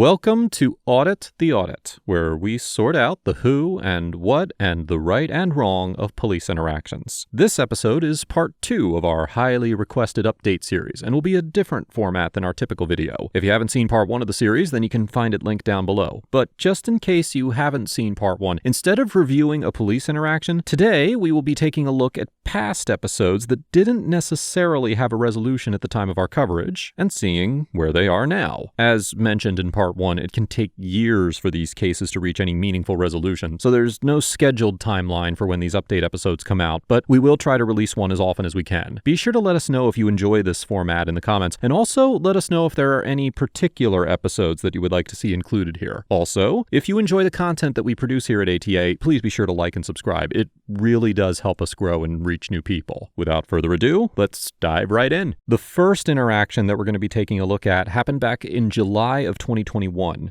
Welcome to Audit the Audit, where we sort out the who and what and the right and wrong of police interactions. This episode is part 2 of our highly requested update series and will be a different format than our typical video. If you haven't seen part 1 of the series, then you can find it linked down below. But just in case you haven't seen part 1, instead of reviewing a police interaction, today we will be taking a look at past episodes that didn't necessarily have a resolution at the time of our coverage and seeing where they are now. As mentioned in part 1, it can take years for these cases to reach any meaningful resolution, so there's no scheduled timeline for when these update episodes come out, but we will try to release one as often as we can. Be sure to let us know if you enjoy this format in the comments, and also let us know if there are any particular episodes that you would like to see included here. Also, if you enjoy the content that we produce here at ATA, please be sure to like and subscribe. It really does help us grow and reach new people. Without further ado, let's dive right in. The first interaction that we're going to be taking a look at happened back in July of 2021.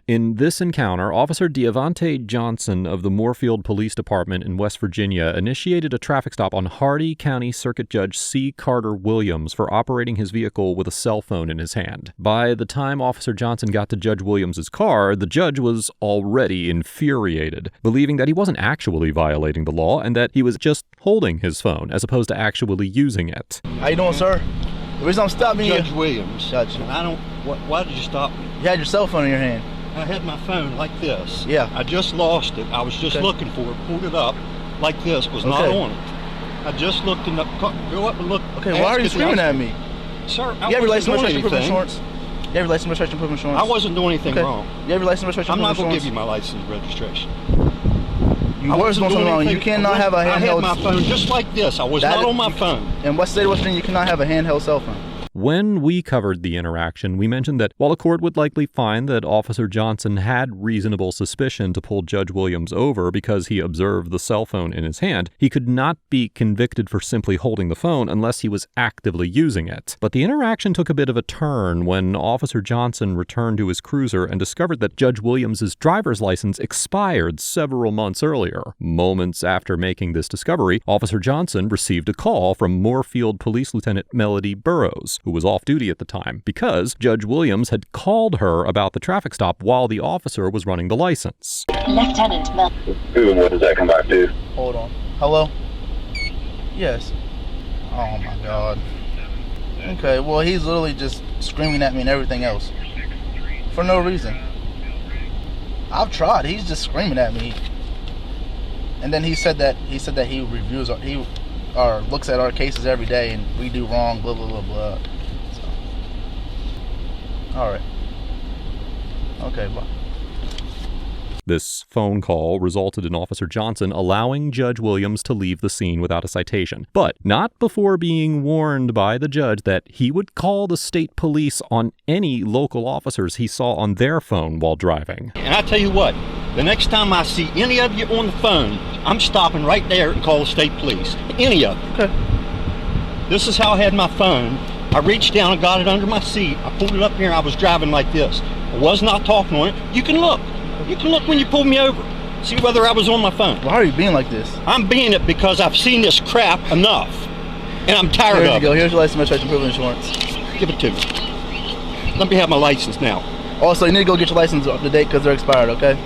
In this encounter, Officer Deavante Johnson of the Moorefield Police Department in West Virginia initiated a traffic stop on Hardy County Circuit Judge C. Carter Williams for operating his vehicle with a cell phone in his hand. By the time Officer Johnson got to Judge Williams' car, the judge was already infuriated, believing that he wasn't actually violating the law and that he was just holding his phone as opposed to actually using it. How you doing, sir? The reason I'm stopping you... Judge Williams. Judge. Why did you stop me? You had your cell phone in your hand. I had my phone like this. Yeah. I just lost it. I was just looking for it, pulled it up like this, was not on it. I just looked in the car, go up and look. Okay, why are you screaming at me? Sir, you have your license, registration, proof of insurance? You have your license, registration, proof of insurance? I wasn't doing anything wrong. You have your license, registration, proof of insurance? I'm not going to give you my license registration. You were doing something wrong. You cannot have a handheld... I had my phone just like this. I was not on my phone. In what state of West Virginia, you cannot have a handheld cell phone? When we covered the interaction, we mentioned that while the court would likely find that Officer Johnson had reasonable suspicion to pull Judge Williams over because he observed the cell phone in his hand, he could not be convicted for simply holding the phone unless he was actively using it. But the interaction took a bit of a turn when Officer Johnson returned to his cruiser and discovered that Judge Williams' driver's license expired several months earlier. Moments after making this discovery, Officer Johnson received a call from Moorefield Police Lieutenant Melody Burrows, who was off duty at the time, because Judge Williams had called her about the traffic stop while the officer was running the license. Lieutenant Mel. Who and what does that come back to? Hold on. Hello? Yes. Oh my God. Okay, well, he's literally just screaming at me and everything else. For no reason. I've tried. He's just screaming at me. And then he said that he reviews or looks at our cases every day and we do wrong, blah, blah, blah, blah. So. All right. Okay, bye. This phone call resulted in Officer Johnson allowing Judge Williams to leave the scene without a citation, but not before being warned by the judge that he would call the state police on any local officers he saw on their phone while driving. And I tell you what, the next time I see any of you on the phone, I'm stopping right there and call the state police. Any of you. Okay. This is how I had my phone. I reached down and got it under my seat. I pulled it up here and I was driving like this. I was not talking on it. You can look. You can look when you pull me over. See whether I was on my phone. Why are you being like this? I'm being it because I've seen this crap enough. And I'm tired of it. Here you go. Here's your license, registration, proof of insurance. Give it to me. Let me have my license now. Also, you need to go get your license up to date because they're expired, okay?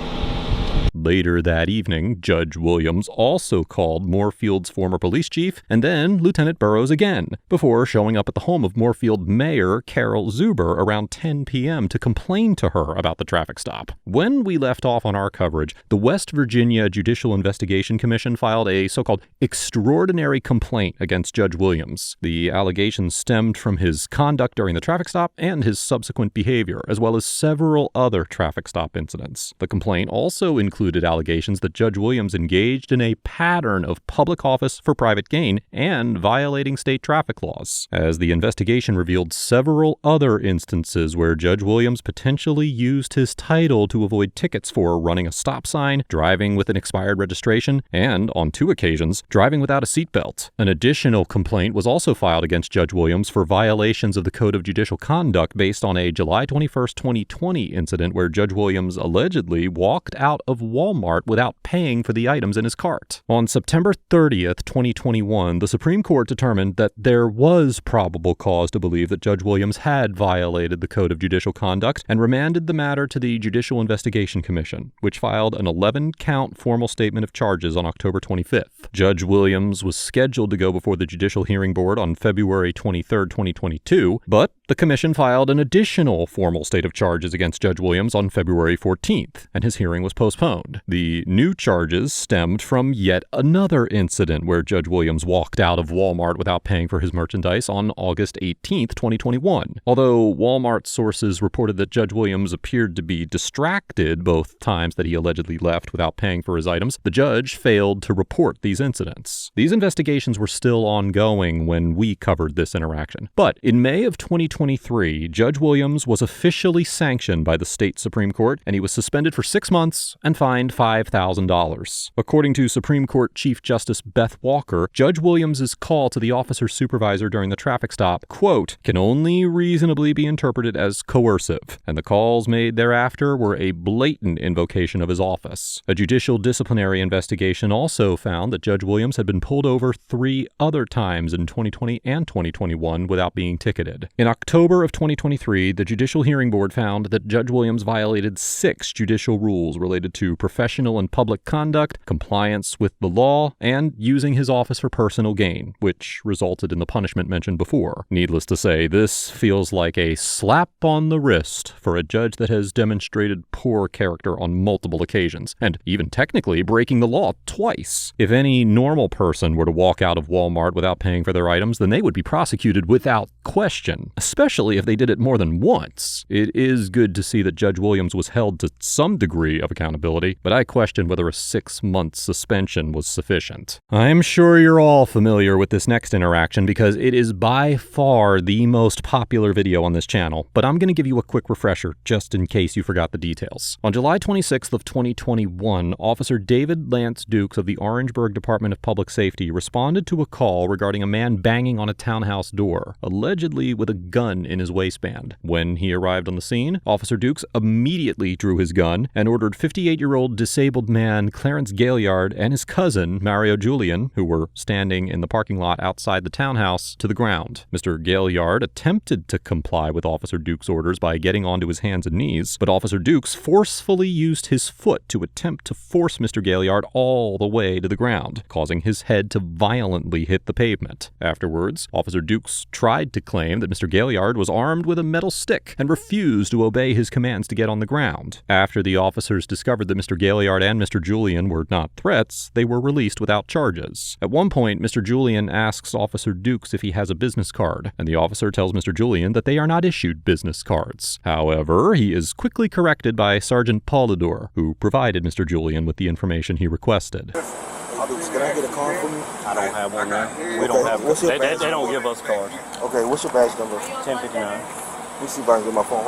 Later that evening, Judge Williams also called Moorefield's former police chief and then Lieutenant Burrows again, before showing up at the home of Moorefield Mayor Carol Zuber around 10 p.m. to complain to her about the traffic stop. When we left off on our coverage, the West Virginia Judicial Investigation Commission filed a so-called extraordinary complaint against Judge Williams. The allegations stemmed from his conduct during the traffic stop and his subsequent behavior, as well as several other traffic stop incidents. The complaint also included allegations that Judge Williams engaged in a pattern of public office for private gain and violating state traffic laws, as the investigation revealed several other instances where Judge Williams potentially used his title to avoid tickets for running a stop sign, driving with an expired registration, and, on 2 occasions, driving without a seatbelt. An additional complaint was also filed against Judge Williams for violations of the Code of Judicial Conduct based on a July 21, 2020 incident where Judge Williams allegedly walked out of Walmart without paying for the items in his cart. On September 30th, 2021, the Supreme Court determined that there was probable cause to believe that Judge Williams had violated the Code of Judicial Conduct and remanded the matter to the Judicial Investigation Commission, which filed an 11-count formal statement of charges on October 25th. Judge Williams was scheduled to go before the Judicial Hearing Board on February 23, 2022, but the commission filed an additional formal state of charges against Judge Williams on February 14th, and his hearing was postponed. The new charges stemmed from yet another incident where Judge Williams walked out of Walmart without paying for his merchandise on August 18th, 2021. Although Walmart sources reported that Judge Williams appeared to be distracted both times that he allegedly left without paying for his items, the judge failed to report these incidents. These investigations were still ongoing when we covered this interaction. But in May of 2023, Judge Williams was officially sanctioned by the state Supreme Court, and he was suspended for 6 months and fined $5,000. According to Supreme Court Chief Justice Beth Walker, Judge Williams' call to the officer's supervisor during the traffic stop, quote, can only reasonably be interpreted as coercive, and the calls made thereafter were a blatant invocation of his office. A judicial disciplinary investigation also found that Judge Williams had been pulled over 3 other times in 2020 and 2021 without being ticketed. In October of 2023, the Judicial Hearing Board found that Judge Williams violated 6 judicial rules related to professional and public conduct, compliance with the law, and using his office for personal gain, which resulted in the punishment mentioned before. Needless to say, this feels like a slap on the wrist for a judge that has demonstrated poor character on multiple occasions, and even technically breaking the law twice. If any normal person were to walk out of Walmart without paying for their items, then they would be prosecuted without question, especially if they did it more than once. It is good to see that Judge Williams was held to some degree of accountability, but I question whether a 6-month suspension was sufficient. I'm sure you're all familiar with this next interaction because it is by far the most popular video on this channel, but I'm going to give you a quick refresher just in case you forgot the details. On July 26th of 2021, Officer David Lance Dukes of the Orangeburg Department of Public Safety responded to a call regarding a man banging on a townhouse door, allegedly with a gun in his waistband. When he arrived on the scene, Officer Dukes immediately drew his gun and ordered 58-year-old disabled man Clarence Gaillard and his cousin Mario Julian, who were standing in the parking lot outside the townhouse, to the ground. Mr. Gaillard attempted to comply with Officer Dukes' orders by getting onto his hands and knees, but Officer Dukes forcefully used his foot to attempt to force Mr. Gaillard all the way to the ground, causing his head to violently hit the pavement. Afterwards, Officer Dukes tried to claim that Mr. Gaillard was armed with a metal stick and refused to obey his commands to get on the ground. After the officers discovered that Mr. Gaillard and Mr. Julian were not threats, they were released without charges. At one point, Mr. Julian asks Officer Dukes if he has a business card, and the officer tells Mr. Julian that they are not issued business cards. However, he is quickly corrected by Sergeant Polidor, who provided Mr. Julian with the information he requested. Can I get a card from you? I don't have one now. We don't have one. They don't give us cards. Okay, what's your badge number? 1059. Let me see if I can get my phone.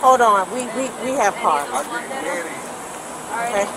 Hold on. We have cards. Okay.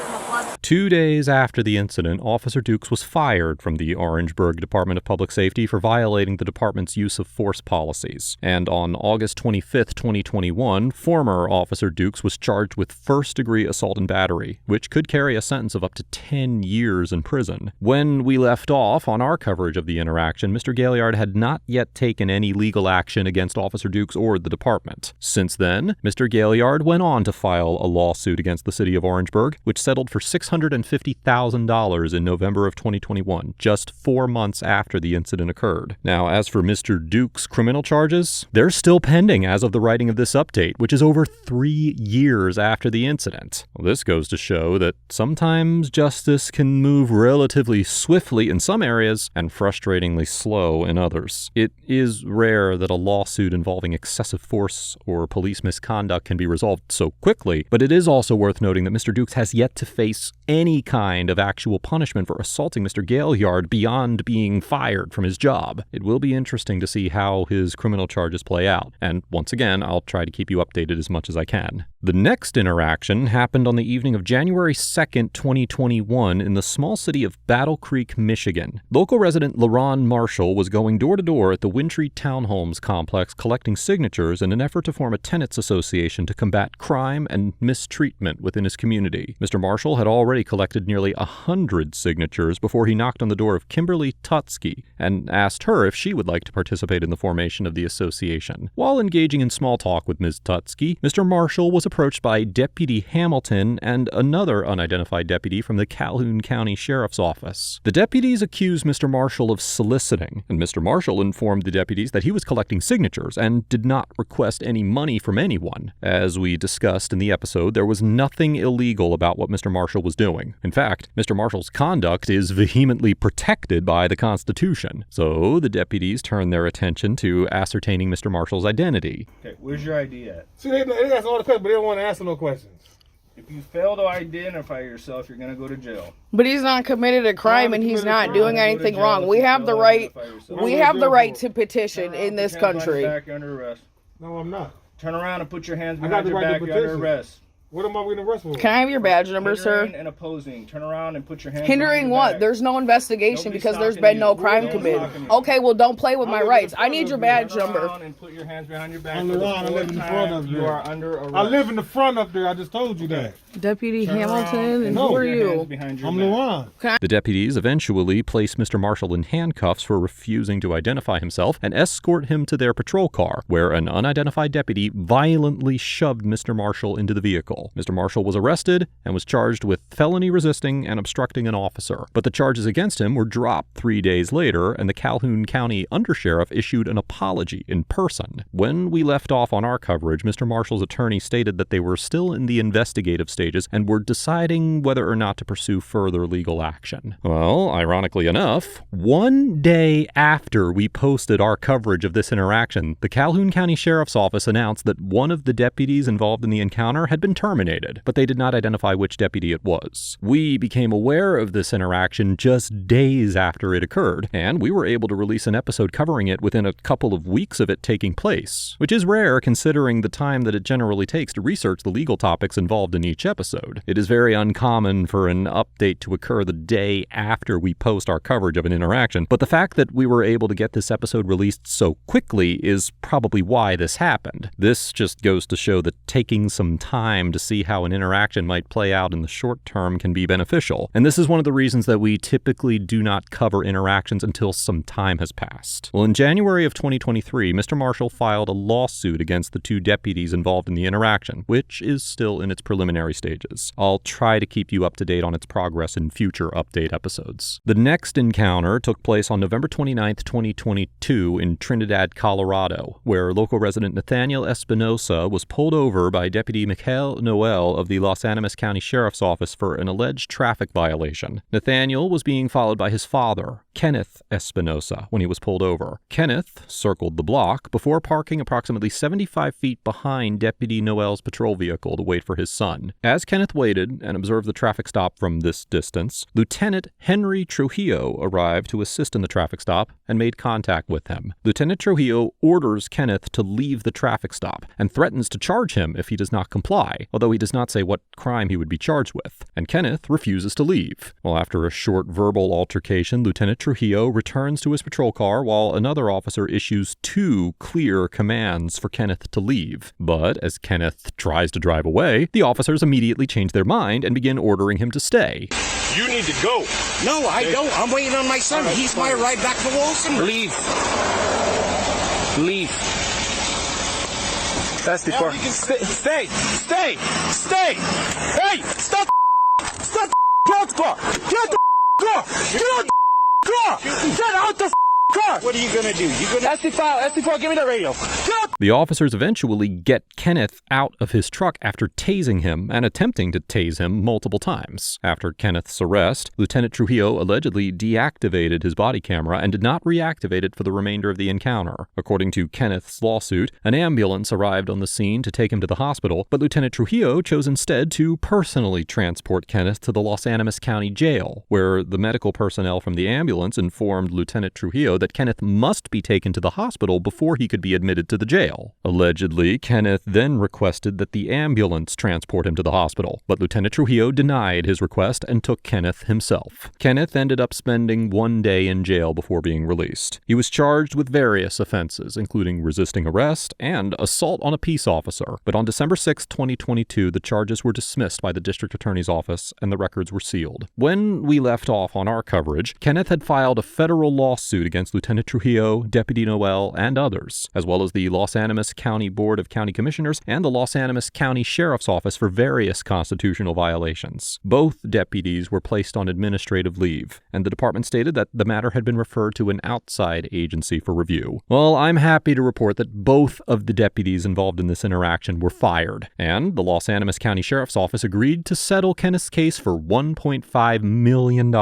2 days after the incident, Officer Dukes was fired from the Orangeburg Department of Public Safety for violating the department's use of force policies. And on August 25th, 2021, former Officer Dukes was charged with first-degree assault and battery, which could carry a sentence of up to 10 years in prison. When we left off on our coverage of the interaction, Mr. Gaillard had not yet taken any legal action against Officer Dukes or the department. Since then, Mr. Gaillard went on to file a lawsuit against the city of Orangeburg, which settled for $650,000 in November of 2021, just 4 months after the incident occurred. Now, as for Mr. Dukes' criminal charges, they're still pending as of the writing of this update, which is over 3 years after the incident. Well, this goes to show that sometimes justice can move relatively swiftly in some areas and frustratingly slow in others. It is rare that a lawsuit involving excessive force or police misconduct can be resolved so quickly, but it is also worth noting that Mr. Dukes has yet to face any kind of actual punishment for assaulting Mr. Gaillard beyond being fired from his job. It will be interesting to see how his criminal charges play out, and once again, I'll try to keep you updated as much as I can. The next interaction happened on the evening of January 2nd, 2021 in the small city of Battle Creek, Michigan. Local resident LaRon Marshall was going door to door at the Wintry Townhomes complex collecting signatures in an effort to form a tenants association to combat crime and mistreatment within his community. Mr. Marshall had already collected nearly 100 signatures before he knocked on the door of Kimberly Tutsky and asked her if she would like to participate in the formation of the association. While engaging in small talk with Ms. Tutsky, Mr. Marshall was approached by Deputy Hamilton and another unidentified deputy from the Calhoun County Sheriff's Office. The deputies accused Mr. Marshall of soliciting, and Mr. Marshall informed the deputies that he was collecting signatures and did not request any money from anyone. As we discussed in the episode, there was nothing illegal about what Mr. Marshall was doing. In fact, Mr. Marshall's conduct is vehemently protected by the Constitution. So the deputies turned their attention to ascertaining Mr. Marshall's identity. Okay, where's your ID at? See, they ask all the questions, but they don't want to answer no questions. If you fail to identify yourself, you're going to go to jail. But he's not committed a crime and he's not doing anything wrong. We have the right. We have the right to petition in this country. Back, you're under arrest. No, I'm not. Turn around and put your hands behind your back. You're under arrest. What am I going to arrest for? Can I have your badge number, sir? Hindering and opposing. Turn around and put your hands Hindering what? back. There's no investigation because there's been no crime committed. Okay, well, don't play with my rights. I need your badge number. And put your hands behind your back. I'm LaRon. I live in the front of there. You are under arrest. I live in the front up there. I just told you that. Deputy Hamilton, and who are you? I'm LaRon. The deputies eventually placed Mr. Marshall in handcuffs for refusing to identify himself and escort him to their patrol car, where an unidentified deputy violently shoved Mr. Marshall into the vehicle. Mr. Marshall was arrested and was charged with felony resisting and obstructing an officer. But the charges against him were dropped 3 days later, and the Calhoun County Undersheriff issued an apology in person. When we left off on our coverage, Mr. Marshall's attorney stated that they were still in the investigative stages and were deciding whether or not to pursue further legal action. Well, ironically enough, 1 day after we posted our coverage of this interaction, the Calhoun County Sheriff's Office announced that one of the deputies involved in the encounter had been terminated, but they did not identify which deputy it was. We became aware of this interaction just days after it occurred, and we were able to release an episode covering it within a couple of weeks of it taking place, which is rare considering the time that it generally takes to research the legal topics involved in each episode. It is very uncommon for an update to occur the day after we post our coverage of an interaction, but the fact that we were able to get this episode released so quickly is probably why this happened. This just goes to show that taking some time to see how an interaction might play out in the short term can be beneficial, and this is one of the reasons that we typically do not cover interactions until some time has passed. Well, in January of 2023, Mr. Marshall filed a lawsuit against the two deputies involved in the interaction, which is still in its preliminary stages. I'll try to keep you up to date on its progress in future update episodes. The next encounter took place on November 29th, 2022 in Trinidad, Colorado, where local resident Nathaniel Espinosa was pulled over by Deputy Mikhail Noel of the Los Animas County Sheriff's Office for an alleged traffic violation. Nathaniel was being followed by his father, Kenneth Espinosa, when he was pulled over. Kenneth circled the block before parking approximately 75 feet behind Deputy Noel's patrol vehicle to wait for his son. As Kenneth waited and observed the traffic stop from this distance, Lieutenant Henry Trujillo arrived to assist in the traffic stop and made contact with him. Lieutenant Trujillo orders Kenneth to leave the traffic stop and threatens to charge him if he does not comply, although he does not say what crime he would be charged with, and Kenneth refuses to leave. Well, after a short verbal altercation, Lieutenant Trujillo returns to his patrol car while another officer issues 2 clear commands for Kenneth to leave. But as Kenneth tries to drive away, the officers immediately change their mind and begin ordering him to stay. You need to go. No, I don't. I'm waiting on my son. He's my ride back to Walson. Leave. Leave. That's the part. Stay. Hey, stop the car. Get the car. Get out the car. What are you gonna do? You gonna SD4, give me the radio. The officers eventually get Kenneth out of his truck after tasing him and attempting to tase him multiple times. After Kenneth's arrest, Lieutenant Trujillo allegedly deactivated his body camera and did not reactivate it for the remainder of the encounter. According to Kenneth's lawsuit, an ambulance arrived on the scene to take him to the hospital, but Lieutenant Trujillo chose instead to personally transport Kenneth to the Los Animas County Jail, where the medical personnel from the ambulance informed Lieutenant Trujillo that Kenneth Kenneth must be taken to the hospital before he could be admitted to the jail. Allegedly, Kenneth then requested that the ambulance transport him to the hospital, but Lieutenant Trujillo denied his request and took Kenneth himself. Kenneth ended up spending 1 day in jail before being released. He was charged with various offenses, including resisting arrest and assault on a peace officer, but on December 6, 2022, the charges were dismissed by the district attorney's office and the records were sealed. When we left off on our coverage, Kenneth had filed a federal lawsuit against Lieutenant Trujillo, Deputy Noel, and others, as well as the Los Animas County Board of County Commissioners and the Los Animas County Sheriff's Office for various constitutional violations. Both deputies were placed on administrative leave, and the department stated that the matter had been referred to an outside agency for review. Well, I'm happy to report that both of the deputies involved in this interaction were fired, and the Los Animas County Sheriff's Office agreed to settle Kenneth's case for $1.5 million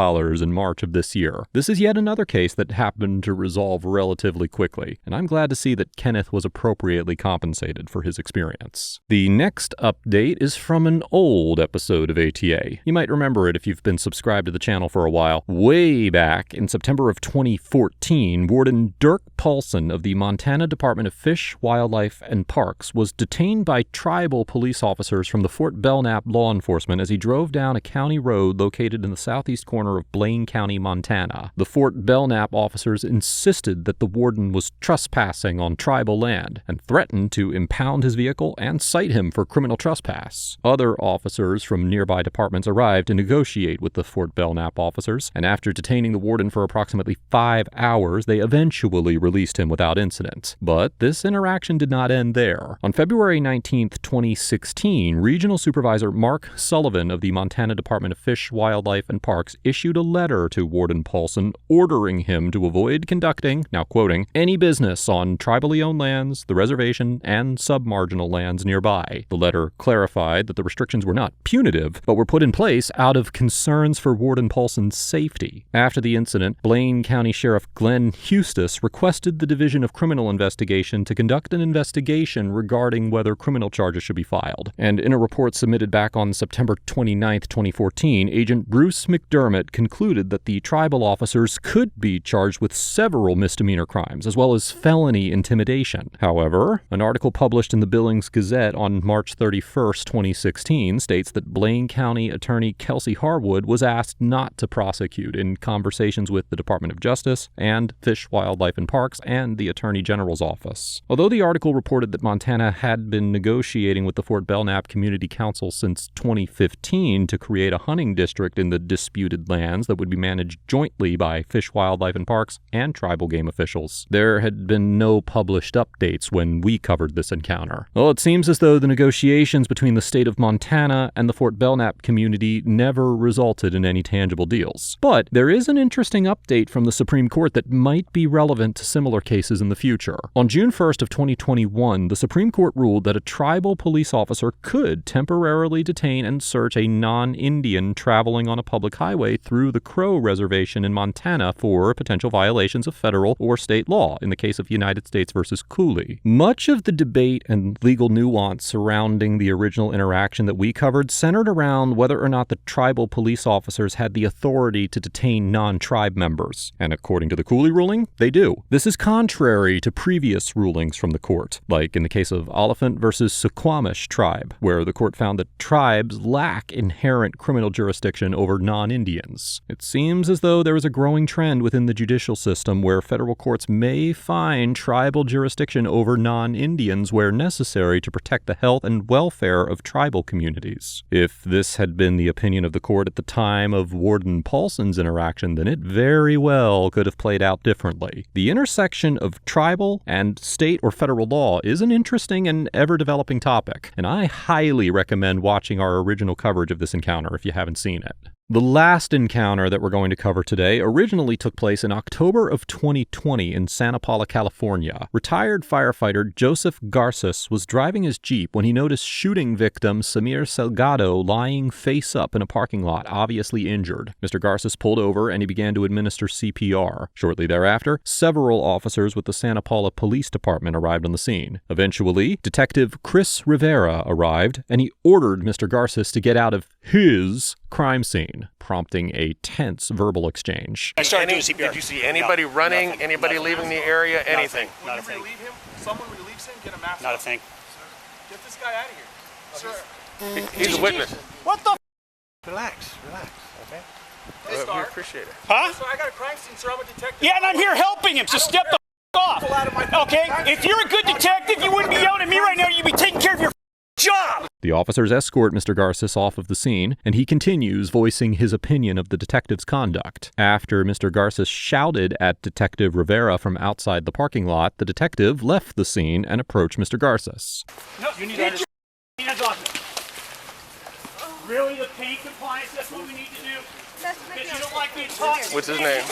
in March of this year. This is yet another case that happened to resolve relatively quickly, and I'm glad to see that Kenneth was appropriately compensated for his experience. The next update is from an old episode of ATA. You might remember it if you've been subscribed to the channel for a while. Way back in September of 2014, Warden Dirk Paulson of the Montana Department of Fish, Wildlife, and Parks was detained by tribal police officers from the Fort Belknap law enforcement as he drove down a county road located in the southeast corner of Blaine County, Montana. The Fort Belknap officers insisted that the warden was trespassing on tribal land and threatened to impound his vehicle and cite him for criminal trespass. Other officers from nearby departments arrived to negotiate with the Fort Belknap officers, and after detaining the warden for approximately 5 hours, they eventually released him without incident. But this interaction did not end there. On February 19, 2016, Regional Supervisor Mark Sullivan of the Montana Department of Fish, Wildlife, and Parks issued a letter to Warden Paulson ordering him to avoid conducting, now quoting, any business on tribally owned lands, the reservation, and submarginal lands nearby. The letter clarified that the restrictions were not punitive, but were put in place out of concerns for Warden Paulson's safety. After the incident, Blaine County Sheriff Glenn Hustis requested the Division of Criminal Investigation to conduct an investigation regarding whether criminal charges should be filed. And in a report submitted back on September 29, 2014, Agent Bruce McDermott concluded that the tribal officers could be charged with several misdemeanor crimes, as well as felony intimidation. However, an article published in the Billings Gazette on March 31, 2016 states that Blaine County Attorney Kelsey Harwood was asked not to prosecute in conversations with the Department of Justice and Fish, Wildlife, and Parks and the Attorney General's office. Although the article reported that Montana had been negotiating with the Fort Belknap Community Council since 2015 to create a hunting district in the disputed lands that would be managed jointly by Fish, Wildlife, and Parks and tribal game officials, there had been no published updates when we covered this encounter. Well, it seems as though the negotiations between the state of Montana and the Fort Belknap community never resulted in any tangible deals. But there is an interesting update from the Supreme Court that might be relevant to similar cases in the future. On June 1st of 2021, the Supreme Court ruled that a tribal police officer could temporarily detain and search a non-Indian traveling on a public highway through the Crow Reservation in Montana for potential violations of federal or state law in the case of United States versus Cooley. Much of the debate and legal nuance surrounding the original interaction that we covered centered around whether or not the tribal police officers had the authority to detain non-tribe members. And according to the Cooley ruling, they do. This is contrary to previous rulings from the court, like in the case of Oliphant versus Suquamish tribe, where the court found that tribes lack inherent criminal jurisdiction over non-Indians. It seems as though there is a growing trend within the judicial system where federal courts may find tribal jurisdiction over non-Indians where necessary to protect the health and welfare of tribal communities. If this had been the opinion of the court at the time of Warden Paulson's interaction, then it very well could have played out differently. The intersection of tribal and state or federal law is an interesting and ever-developing topic, and I highly recommend watching our original coverage of this encounter if you haven't seen it. The last encounter that we're going to cover today originally took place in October of 2020 in Santa Paula, California. Retired firefighter Joseph Garus was driving his Jeep when he noticed shooting victim Samir Salgado lying face up in a parking lot, obviously injured. Mr. Garus pulled over and he began to administer CPR. Shortly thereafter, several officers with the Santa Paula Police Department arrived on the scene. Eventually, Detective Chris Rivera arrived and he ordered Mr. Garus to get out of his crime scene, prompting a tense verbal exchange. I started doing CPR. Did you see anybody running, Nothing. anybody leaving the area, anything? Not a thing. Relieve him. Someone relieves him. Get a mask. Not a thing. Get this guy out of here. Sir. He's a witness. What the? Relax, okay? Hey, We Star. appreciate it. Huh? So I got a crime scene, sir. I'm a detective. Yeah, and I'm here helping him, so step the off. Okay? If you're a good detective, you wouldn't be yelling at me right now. You'd be taking care of your job. The officers escort Mr. Garus off of the scene, and he continues voicing his opinion of the detective's conduct. After Mr. Garus shouted at Detective Rivera from outside the parking lot, the detective left the scene and approached Mr. Garus. No, you need to understand. Really, the paint compliance, that's what we need to do? Because you don't like being talked. What's his name?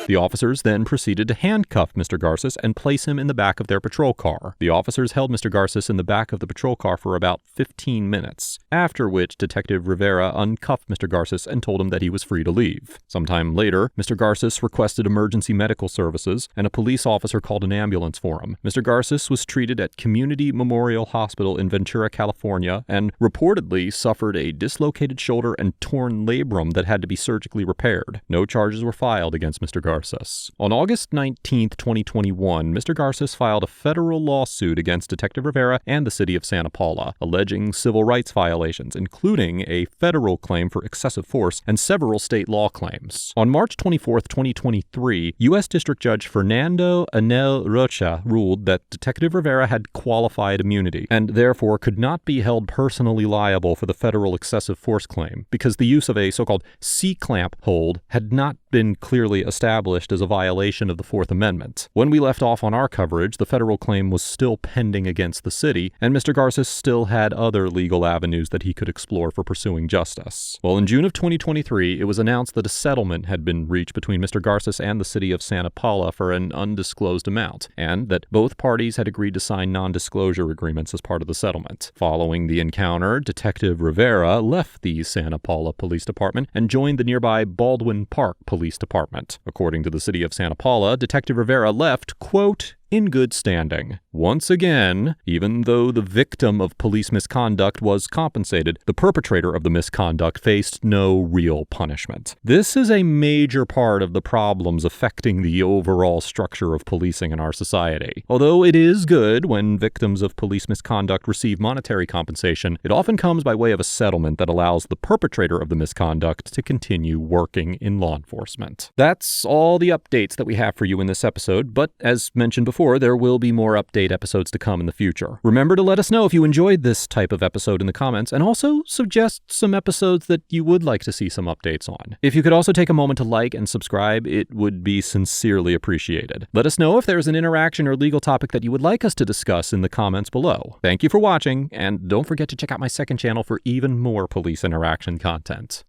The officers then proceeded to handcuff Mr. Garus and place him in the back of their patrol car. The officers held Mr. Garus in the back of the patrol car for about 15 minutes, after which Detective Rivera uncuffed Mr. Garus and told him that he was free to leave. Sometime later, Mr. Garus requested emergency medical services, and a police officer called an ambulance for him. Mr. Garus was treated at Community Memorial Hospital in Ventura, California, and reportedly suffered a dislocated shoulder and torn labrum that had to be surgically repaired. No charges were filed against Mr. Garus. On August 19, 2021, Mr. Garus filed a federal lawsuit against Detective Rivera and the city of Santa Paula, alleging civil rights violations, including a federal claim for excessive force and several state law claims. On March 24, 2023, U.S. District Judge Fernando Anel Rocha ruled that Detective Rivera had qualified immunity and therefore could not be held personally liable for the federal excessive force claim because the use of a so-called C-clamp hold had not been clearly established as a violation of the Fourth Amendment. When we left off on our coverage, the federal claim was still pending against the city, and Mr. Garus still had other legal avenues that he could explore for pursuing justice. Well, in June of 2023, it was announced that a settlement had been reached between Mr. Garus and the city of Santa Paula for an undisclosed amount, and that both parties had agreed to sign non-disclosure agreements as part of the settlement. Following the encounter, Detective Rivera left the Santa Paula Police Department and joined the nearby Baldwin Park Police Department. According to the city of Santa Paula, Detective Rivera left, quote, in good standing. Once again, even though the victim of police misconduct was compensated, the perpetrator of the misconduct faced no real punishment. This is a major part of the problems affecting the overall structure of policing in our society. Although it is good when victims of police misconduct receive monetary compensation, it often comes by way of a settlement that allows the perpetrator of the misconduct to continue working in law enforcement. That's all the updates that we have for you in this episode, but as mentioned before, there will be more update episodes to come in the future. Remember to let us know if you enjoyed this type of episode in the comments, and also suggest some episodes that you would like to see some updates on. If you could also take a moment to like and subscribe, it would be sincerely appreciated. Let us know if there is an interaction or legal topic that you would like us to discuss in the comments below. Thank you for watching, and don't forget to check out my second channel for even more police interaction content.